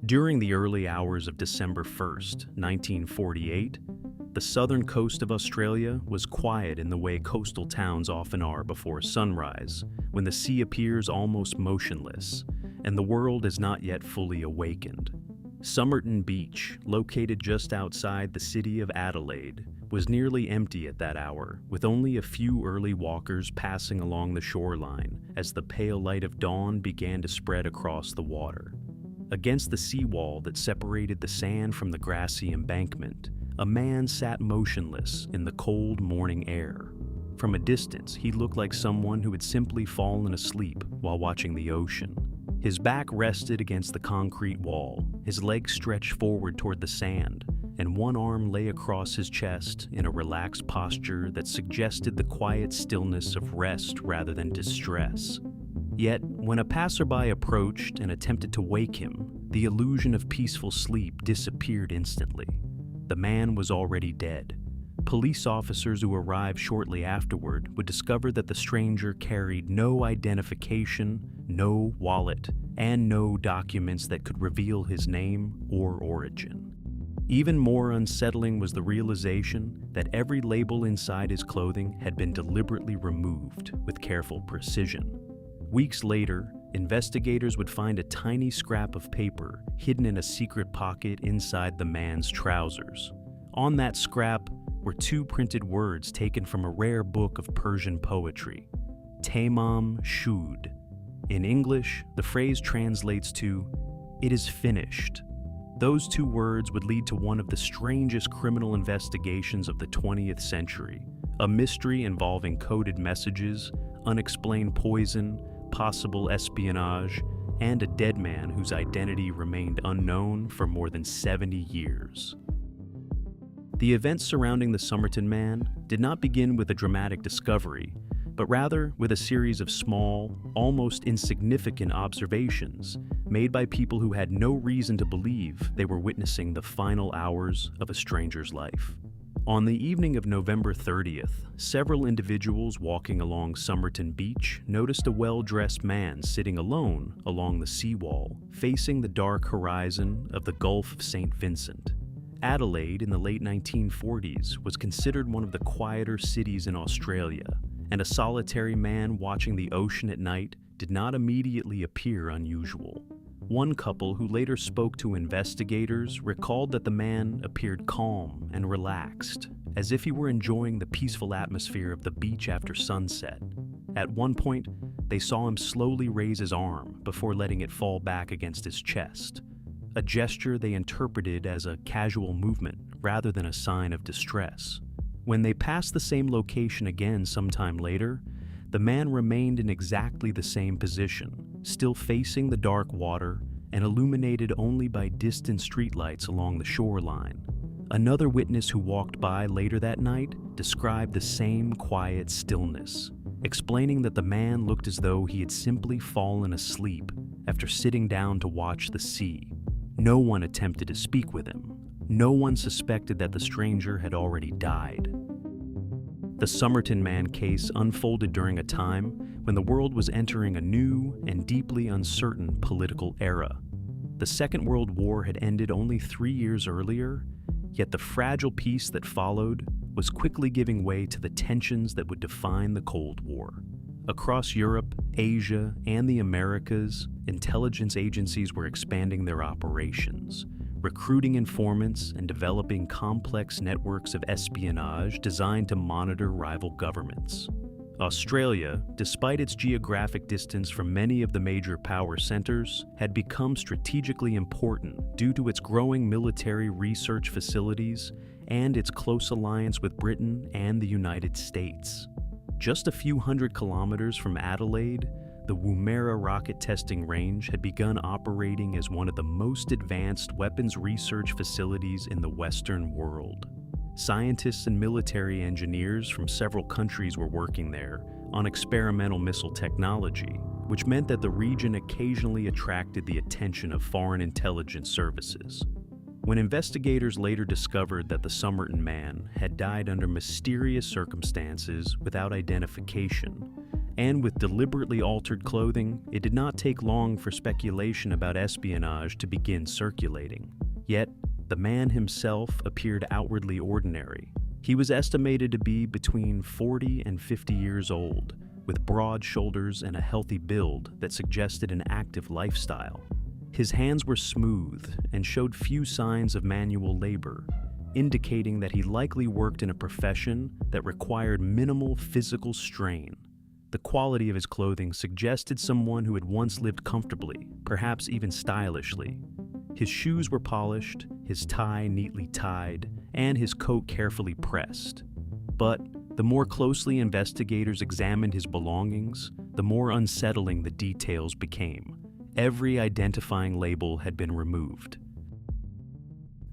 During the early hours of December 1st, 1948, the southern coast of Australia was quiet in the way coastal towns often are before sunrise, when the sea appears almost motionless, and the world is not yet fully awakened. Somerton Beach, located just outside the city of Adelaide, was nearly empty at that hour, with only a few early walkers passing along the shoreline as the pale light of dawn began to spread across the water. Against the seawall that separated the sand from the grassy embankment, a man sat motionless in the cold morning air. From a distance, he looked like someone who had simply fallen asleep while watching the ocean. His back rested against the concrete wall, his legs stretched forward toward the sand, and one arm lay across his chest in a relaxed posture that suggested the quiet stillness of rest rather than distress. Yet, when a passerby approached and attempted to wake him, the illusion of peaceful sleep disappeared instantly. The man was already dead. Police officers who arrived shortly afterward would discover that the stranger carried no identification, no wallet, and no documents that could reveal his name or origin. Even more unsettling was the realization that every label inside his clothing had been deliberately removed with careful precision. Weeks later, investigators would find a tiny scrap of paper hidden in a secret pocket inside the man's trousers. On that scrap were two printed words taken from a rare book of Persian poetry, Tamam Shud. In English, the phrase translates to, "It is finished." Those two words would lead to one of the strangest criminal investigations of the 20th century, a mystery involving coded messages, unexplained poison, possible espionage, and a dead man whose identity remained unknown for more than 70 years. The events surrounding the Somerton Man did not begin with a dramatic discovery, but rather with a series of small, almost insignificant observations made by people who had no reason to believe they were witnessing the final hours of a stranger's life. On the evening of November 30th, several individuals walking along Somerton Beach noticed a well-dressed man sitting alone along the seawall, facing the dark horizon of the Gulf of St. Vincent. Adelaide in the late 1940s was considered one of the quieter cities in Australia, and a solitary man watching the ocean at night did not immediately appear unusual. One couple who later spoke to investigators recalled that the man appeared calm and relaxed, as if he were enjoying the peaceful atmosphere of the beach after sunset. At one point, they saw him slowly raise his arm before letting it fall back against his chest, a gesture they interpreted as a casual movement rather than a sign of distress. When they passed the same location again sometime later, the man remained in exactly the same position, still facing the dark water and illuminated only by distant streetlights along the shoreline. Another witness who walked by later that night described the same quiet stillness, explaining that the man looked as though he had simply fallen asleep after sitting down to watch the sea. No one attempted to speak with him. No one suspected that the stranger had already died. The Somerton Man case unfolded during a time when the world was entering a new and deeply uncertain political era. The Second World War had ended only 3 years earlier, yet the fragile peace that followed was quickly giving way to the tensions that would define the Cold War. Across Europe, Asia, and the Americas, intelligence agencies were expanding their operations, recruiting informants and developing complex networks of espionage designed to monitor rival governments. Australia, despite its geographic distance from many of the major power centers, had become strategically important due to its growing military research facilities and its close alliance with Britain and the United States. Just a few hundred kilometers from Adelaide, the Woomera rocket testing range had begun operating as one of the most advanced weapons research facilities in the Western world. Scientists and military engineers from several countries were working there on experimental missile technology, which meant that the region occasionally attracted the attention of foreign intelligence services. When investigators later discovered that the Somerton Man had died under mysterious circumstances without identification, And with deliberately altered clothing, it did not take long for speculation about espionage to begin circulating. Yet, the man himself appeared outwardly ordinary. He was estimated to be between 40 and 50 years old, with broad shoulders and a healthy build that suggested an active lifestyle. His hands were smooth and showed few signs of manual labor, indicating that he likely worked in a profession that required minimal physical strain. The quality of his clothing suggested someone who had once lived comfortably, perhaps even stylishly. His shoes were polished, his tie neatly tied, and his coat carefully pressed. But the more closely investigators examined his belongings, the more unsettling the details became. Every identifying label had been removed.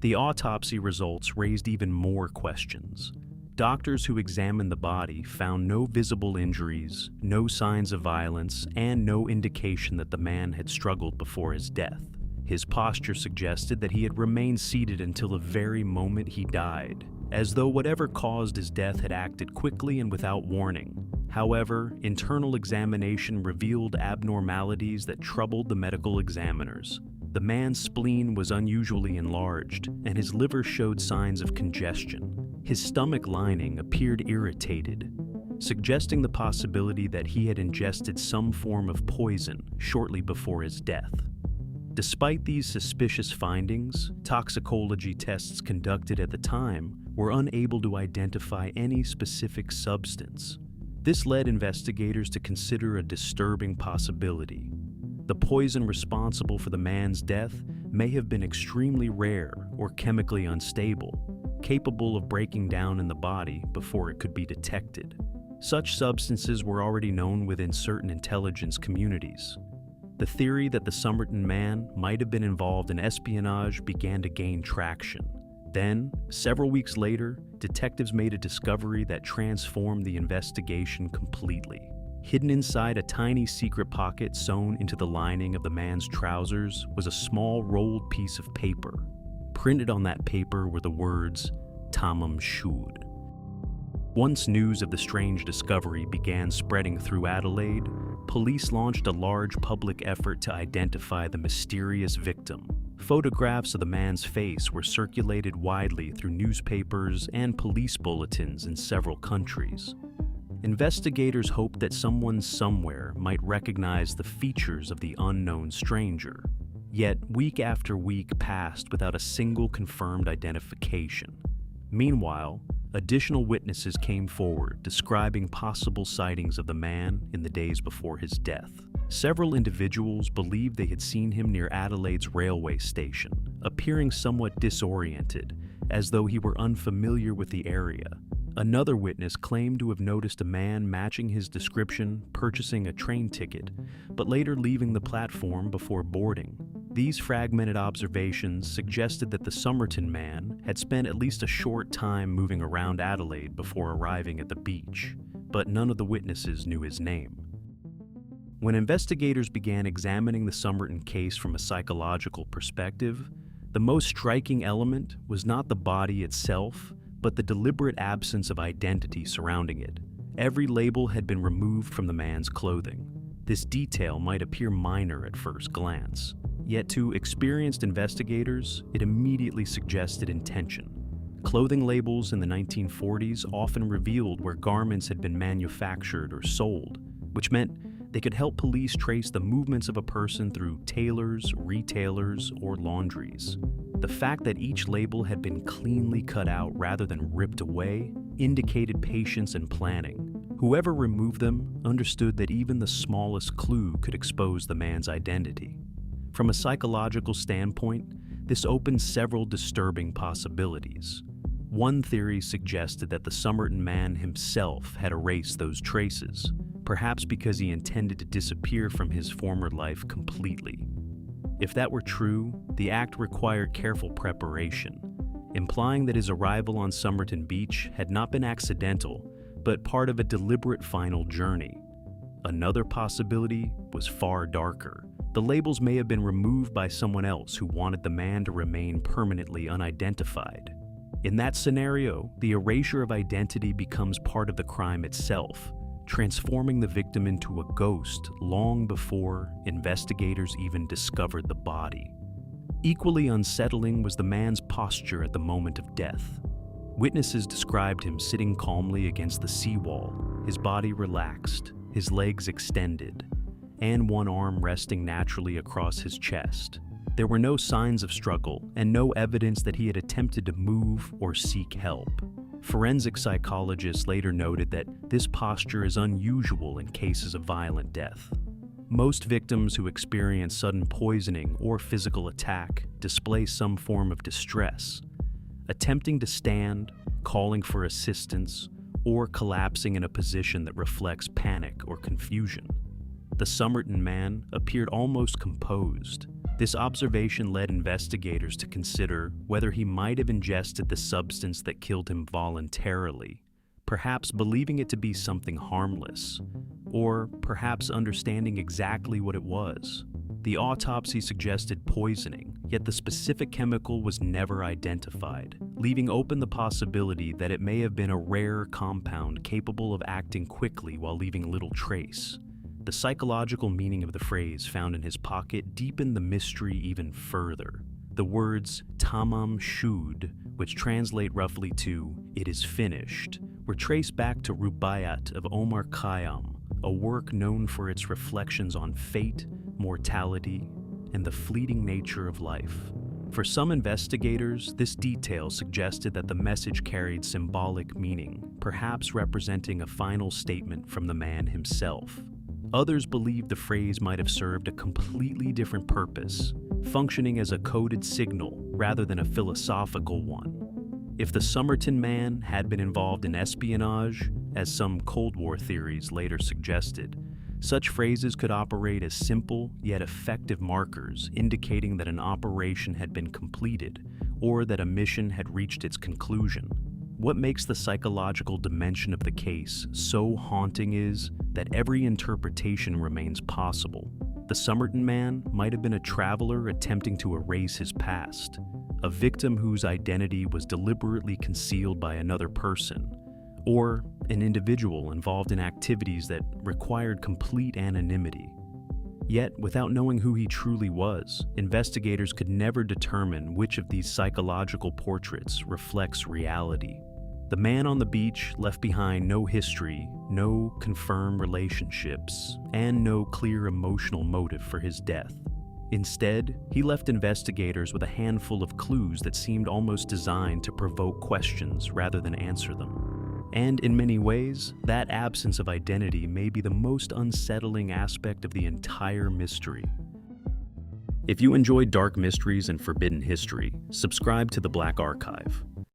The autopsy results raised even more questions. Doctors who examined the body found no visible injuries, no signs of violence, and no indication that the man had struggled before his death. His posture suggested that he had remained seated until the very moment he died, as though whatever caused his death had acted quickly and without warning. However, internal examination revealed abnormalities that troubled the medical examiners. The man's spleen was unusually enlarged, and his liver showed signs of congestion. His stomach lining appeared irritated, suggesting the possibility that he had ingested some form of poison shortly before his death. Despite these suspicious findings, toxicology tests conducted at the time were unable to identify any specific substance. This led investigators to consider a disturbing possibility. The poison responsible for the man's death may have been extremely rare or chemically unstable, capable of breaking down in the body before it could be detected. Such substances were already known within certain intelligence communities. The theory that the Somerton Man might have been involved in espionage began to gain traction. Then, several weeks later, detectives made a discovery that transformed the investigation completely. Hidden inside a tiny secret pocket sewn into the lining of the man's trousers was a small rolled piece of paper. Printed on that paper were the words, Tamam Shud. Once news of the strange discovery began spreading through Adelaide, police launched a large public effort to identify the mysterious victim. Photographs of the man's face were circulated widely through newspapers and police bulletins in several countries. Investigators hoped that someone somewhere might recognize the features of the unknown stranger. Yet, week after week passed without a single confirmed identification. Meanwhile, additional witnesses came forward describing possible sightings of the man in the days before his death. Several individuals believed they had seen him near Adelaide's railway station, appearing somewhat disoriented, as though he were unfamiliar with the area. Another witness claimed to have noticed a man matching his description purchasing a train ticket, but later leaving the platform before boarding. These fragmented observations suggested that the Somerton Man had spent at least a short time moving around Adelaide before arriving at the beach, but none of the witnesses knew his name. When investigators began examining the Somerton case from a psychological perspective, the most striking element was not the body itself, but the deliberate absence of identity surrounding it. Every label had been removed from the man's clothing. This detail might appear minor at first glance, yet to experienced investigators, it immediately suggested intention. Clothing labels in the 1940s often revealed where garments had been manufactured or sold, which meant they could help police trace the movements of a person through tailors, retailers, or laundries. The fact that each label had been cleanly cut out rather than ripped away indicated patience and planning. Whoever removed them understood that even the smallest clue could expose the man's identity. From a psychological standpoint, this opened several disturbing possibilities. One theory suggested that the Somerton Man himself had erased those traces, perhaps because he intended to disappear from his former life completely. If that were true, the act required careful preparation, implying that his arrival on Somerton Beach had not been accidental, but part of a deliberate final journey. Another possibility was far darker. The labels may have been removed by someone else who wanted the man to remain permanently unidentified. In that scenario, the erasure of identity becomes part of the crime itself, transforming the victim into a ghost long before investigators even discovered the body. Equally unsettling was the man's posture at the moment of death. Witnesses described him sitting calmly against the seawall, his body relaxed, his legs extended, and one arm resting naturally across his chest. There were no signs of struggle and no evidence that he had attempted to move or seek help. Forensic psychologists later noted that this posture is unusual in cases of violent death. Most victims who experience sudden poisoning or physical attack display some form of distress, attempting to stand, calling for assistance, or collapsing in a position that reflects panic or confusion. The Somerton Man appeared almost composed. This observation led investigators to consider whether he might have ingested the substance that killed him voluntarily, perhaps believing it to be something harmless, or perhaps understanding exactly what it was. The autopsy suggested poisoning, yet the specific chemical was never identified, leaving open the possibility that it may have been a rare compound capable of acting quickly while leaving little trace. The psychological meaning of the phrase found in his pocket deepened the mystery even further. The words Tamam Shud, which translate roughly to "it is finished," were traced back to Rubaiyat of Omar Khayyam, a work known for its reflections on fate, mortality, and the fleeting nature of life. For some investigators, this detail suggested that the message carried symbolic meaning, perhaps representing a final statement from the man himself. Others believed the phrase might have served a completely different purpose, functioning as a coded signal rather than a philosophical one. If the Somerton Man had been involved in espionage, as some Cold War theories later suggested, such phrases could operate as simple yet effective markers indicating that an operation had been completed or that a mission had reached its conclusion. What makes the psychological dimension of the case so haunting is that every interpretation remains possible. The Somerton Man might have been a traveler attempting to erase his past, a victim whose identity was deliberately concealed by another person, or an individual involved in activities that required complete anonymity. Yet, without knowing who he truly was, investigators could never determine which of these psychological portraits reflects reality. The man on the beach left behind no history, no confirmed relationships, and no clear emotional motive for his death. Instead, he left investigators with a handful of clues that seemed almost designed to provoke questions rather than answer them. And in many ways, that absence of identity may be the most unsettling aspect of the entire mystery. If you enjoy dark mysteries and forbidden history, subscribe to the Black Archive.